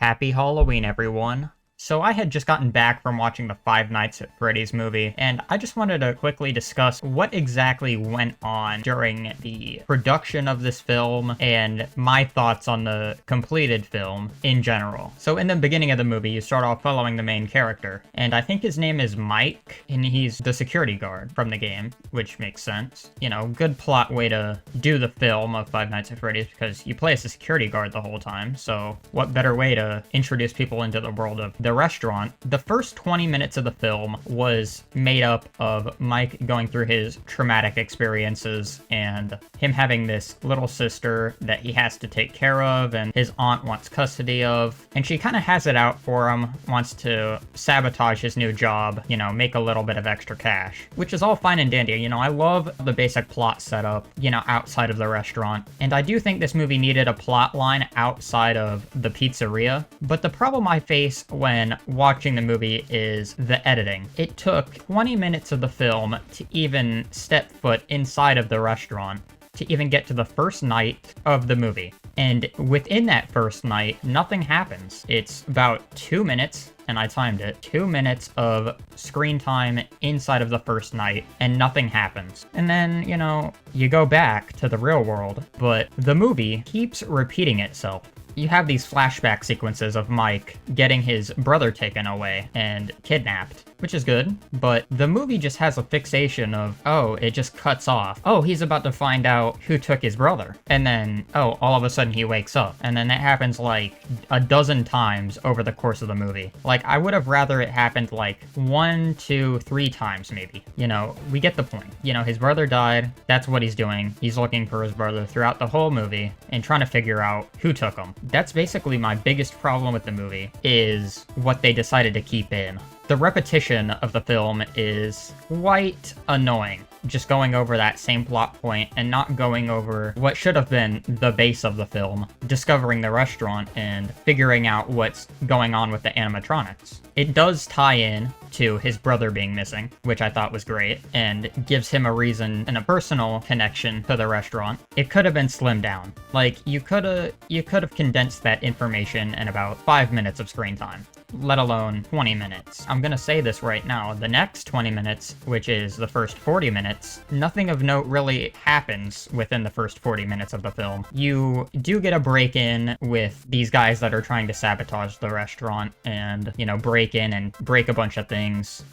Happy Halloween, everyone. So I had just gotten back from watching the Five Nights at Freddy's movie, and I just wanted to quickly discuss what exactly went on during the production of this film and my thoughts on the completed film in general. So in the beginning of the movie, you start off following the main character, and I think his name is Mike, and he's the security guard from the game, which makes sense. You know, good plot way to do the film of Five Nights at Freddy's because you play as a security guard the whole time, so what better way to introduce people into the world of the restaurant. The first 20 minutes of the film was made up of Mike going through his traumatic experiences and him having this little sister that he has to take care of and his aunt wants custody of, and she kind of has it out for him, wants to sabotage his new job, you know, make a little bit of extra cash, which is all fine and dandy. You know, I love the basic plot setup, you know, outside of the restaurant, and I do think this movie needed a plot line outside of the pizzeria, but the problem I face when watching the movie is the editing. It took 20 minutes of the film to even step foot inside of the restaurant, to even get to the first night of the movie. And within that first night, nothing happens. It's about 2 minutes, and I timed it, 2 minutes of screen time inside of the first night, and nothing happens. And then, you know, you go back to the real world, but the movie keeps repeating itself. You have these flashback sequences of Mike getting his brother taken away and kidnapped, which is good, but the movie just has a fixation of, oh, it just cuts off. Oh, he's about to find out who took his brother. And then, oh, all of a sudden he wakes up. And then that happens like a dozen times over the course of the movie. Like, I would have rather it happened like 1, 2, 3 times maybe. You know, we get the point. You know, his brother died. That's what he's doing. He's looking for his brother throughout the whole movie and trying to figure out who took him. That's basically my biggest problem with the movie, is what they decided to keep in. The repetition of the film is quite annoying. Just going over that same plot point and not going over what should have been the base of the film, discovering the restaurant and figuring out what's going on with the animatronics. It does tie in to his brother being missing, which I thought was great, and gives him a reason and a personal connection to the restaurant. It could have been slimmed down. Like, you could have condensed that information in about 5 minutes of screen time, let alone 20 minutes. I'm gonna say this right now, the next 20 minutes, which is the first 40 minutes, nothing of note really happens within the first 40 minutes of the film. You do get a break-in with these guys that are trying to sabotage the restaurant and, you know, break in and break a bunch of things.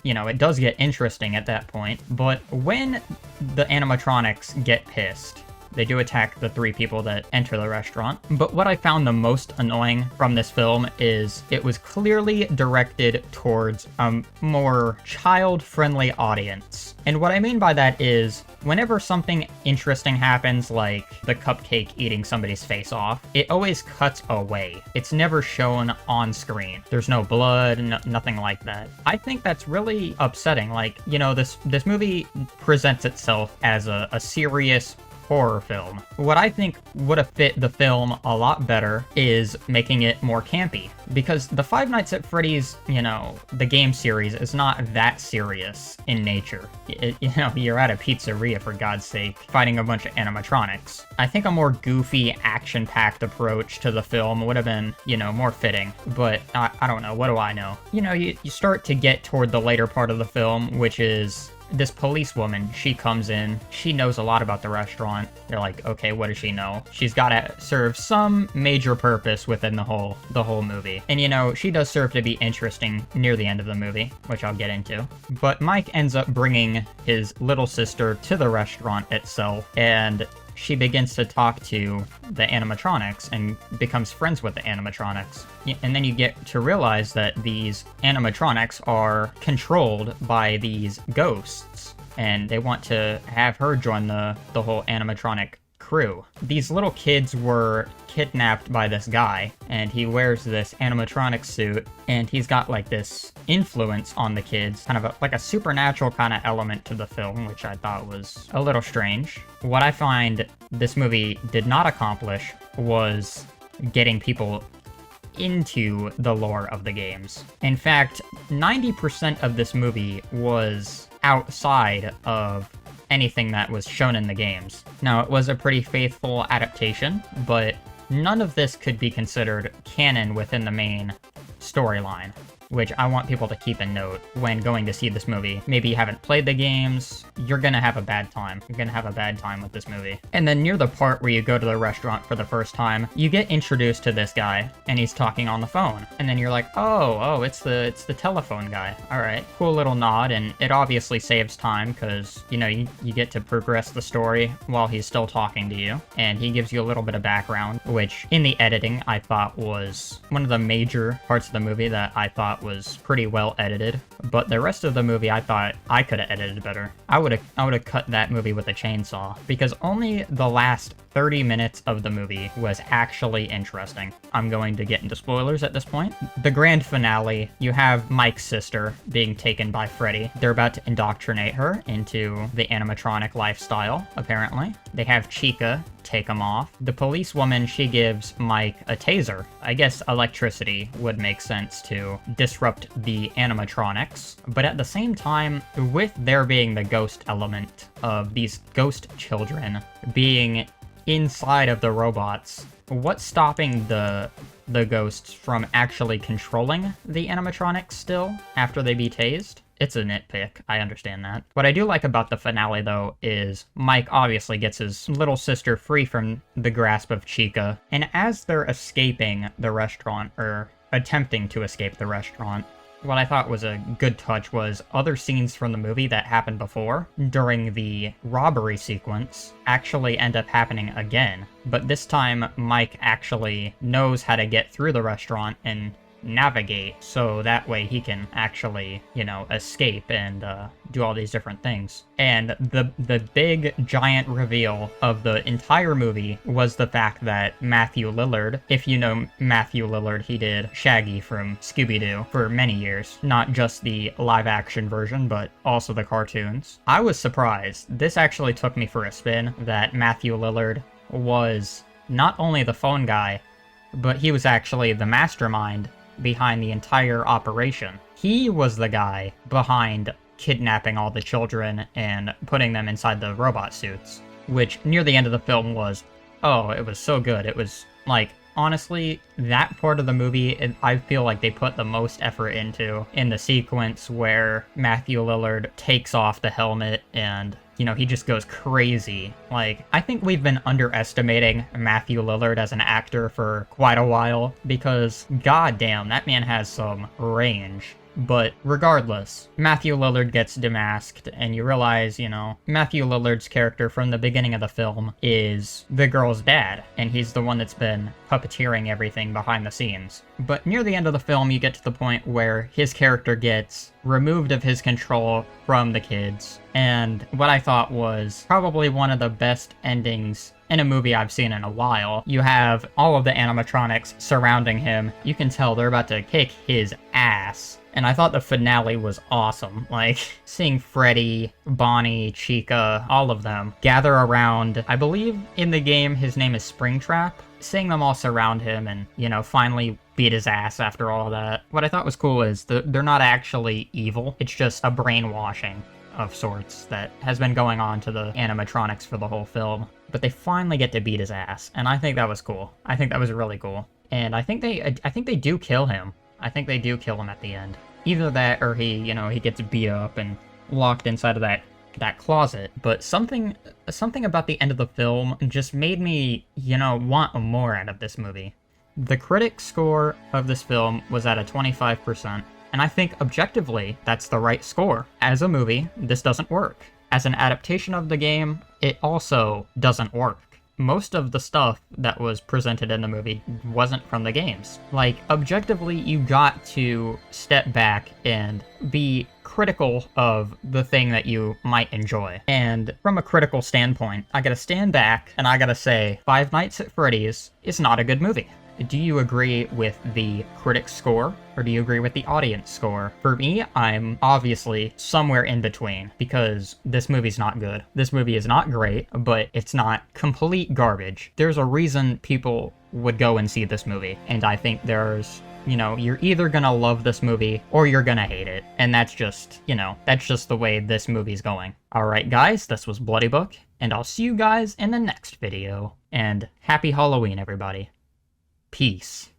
You know, it does get interesting at that point, but when the animatronics get pissed, they do attack the 3 people that enter the restaurant. But what I found the most annoying from this film is it was clearly directed towards a more child-friendly audience. And what I mean by that is, whenever something interesting happens, like the cupcake eating somebody's face off, it always cuts away. It's never shown on screen. There's no blood, nothing like that. I think that's really upsetting. Like, you know, this movie presents itself as a serious horror film. What I think would have fit the film a lot better is making it more campy, because the Five Nights at Freddy's, you know, the game series is not that serious in nature. You know, you're at a pizzeria, for God's sake, fighting a bunch of animatronics. I think a more goofy, action-packed approach to the film would have been, you know, more fitting, but I don't know, what do I know? You know, you start to get toward the later part of the film, which is this policewoman. She comes in, she knows a lot about the restaurant. They're like, okay, what does she know? She's gotta serve some major purpose within the whole movie. And you know, she does serve to be interesting near the end of the movie, which I'll get into. But Mike ends up bringing his little sister to the restaurant itself, and she begins to talk to the animatronics and becomes friends with the animatronics. And then you get to realize that these animatronics are controlled by these ghosts, and they want to have her join the whole animatronic crew. These little kids were kidnapped by this guy, and he wears this animatronic suit, and he's got like this influence on the kids, kind of like a supernatural kind of element to the film, which I thought was a little strange. What I find this movie did not accomplish was getting people into the lore of the games. In fact, 90% of this movie was outside of anything that was shown in the games. Now, it was a pretty faithful adaptation, but none of this could be considered canon within the main storyline, which I want people to keep in note when going to see this movie. Maybe you haven't played the games, you're gonna have a bad time. You're gonna have a bad time with this movie. And then near the part where you go to the restaurant for the first time, you get introduced to this guy, and he's talking on the phone. And then you're like, oh, it's the telephone guy. All right, cool little nod, and it obviously saves time because, you know, you get to progress the story while he's still talking to you. And he gives you a little bit of background, which in the editing I thought was one of the major parts of the movie that I thought was pretty well edited, but the rest of the movie I thought I could have edited better. I would have cut that movie with a chainsaw, because only the last 30 minutes of the movie was actually interesting. I'm going to get into spoilers at this point. The grand finale, you have Mike's sister being taken by Freddy. They're about to indoctrinate her into the animatronic lifestyle, apparently. They have Chica take him off. The policewoman, she gives Mike a taser. I guess electricity would make sense to disrupt the animatronics, but at the same time, with there being the ghost element of these ghost children being inside of the robots, what's stopping the ghosts from actually controlling the animatronics still after they be tased? It's a nitpick, I understand that. What I do like about the finale, though, is Mike obviously gets his little sister free from the grasp of Chica, and as they're escaping the restaurant, or attempting to escape the restaurant, what I thought was a good touch was other scenes from the movie that happened before, during the robbery sequence, actually end up happening again. But this time, Mike actually knows how to get through the restaurant and navigate, so that way he can actually, you know, escape and do all these different things. And the big giant reveal of the entire movie was the fact that Matthew Lillard, if you know Matthew Lillard, he did Shaggy from Scooby-Doo for many years, not just the live action version, but also the cartoons. I was surprised. This actually took me for a spin that Matthew Lillard was not only the phone guy, but he was actually the mastermind behind the entire operation. He was the guy behind kidnapping all the children and putting them inside the robot suits, which near the end of the film was, oh, it was so good. It was like, honestly, that part of the movie, I feel like they put the most effort into in the sequence where Matthew Lillard takes off the helmet and, you know, he just goes crazy. Like, I think we've been underestimating Matthew Lillard as an actor for quite a while, because goddamn, that man has some range. But regardless, Matthew Lillard gets demasked, and you realize, you know, Matthew Lillard's character from the beginning of the film is the girl's dad, and he's the one that's been puppeteering everything behind the scenes. But near the end of the film, you get to the point where his character gets removed of his control from the kids, and what I thought was probably one of the best endings in a movie I've seen in a while. You have all of the animatronics surrounding him. You can tell they're about to kick his ass. And I thought the finale was awesome. Like, seeing Freddy, Bonnie, Chica, all of them gather around, I believe in the game his name is Springtrap, seeing them all surround him and, you know, finally beat his ass after all of that. What I thought was cool is they're not actually evil. It's just a brainwashing of sorts that has been going on to the animatronics for the whole film. But they finally get to beat his ass, and I think that was cool. I think that was really cool. And I think they do kill him. I think they do kill him at the end. Either that or he, you know, he gets beat up and locked inside of that closet. But something about the end of the film just made me, you know, want more out of this movie. The critic score of this film was at a 25%, and I think objectively that's the right score. As a movie, this doesn't work. As an adaptation of the game, it also doesn't work. Most of the stuff that was presented in the movie wasn't from the games. Like, objectively, you got to step back and be critical of the thing that you might enjoy. And from a critical standpoint, I gotta stand back and I gotta say, Five Nights at Freddy's is not a good movie. Do you agree with the critic score, or do you agree with the audience score? For me, I'm obviously somewhere in between, because this movie's not good. This movie is not great, but it's not complete garbage. There's a reason people would go and see this movie, and I think there's, you know, you're either gonna love this movie, or you're gonna hate it, and that's just, you know, that's just the way this movie's going. Alright guys, this was Bloody Book, and I'll see you guys in the next video, and happy Halloween everybody. Peace.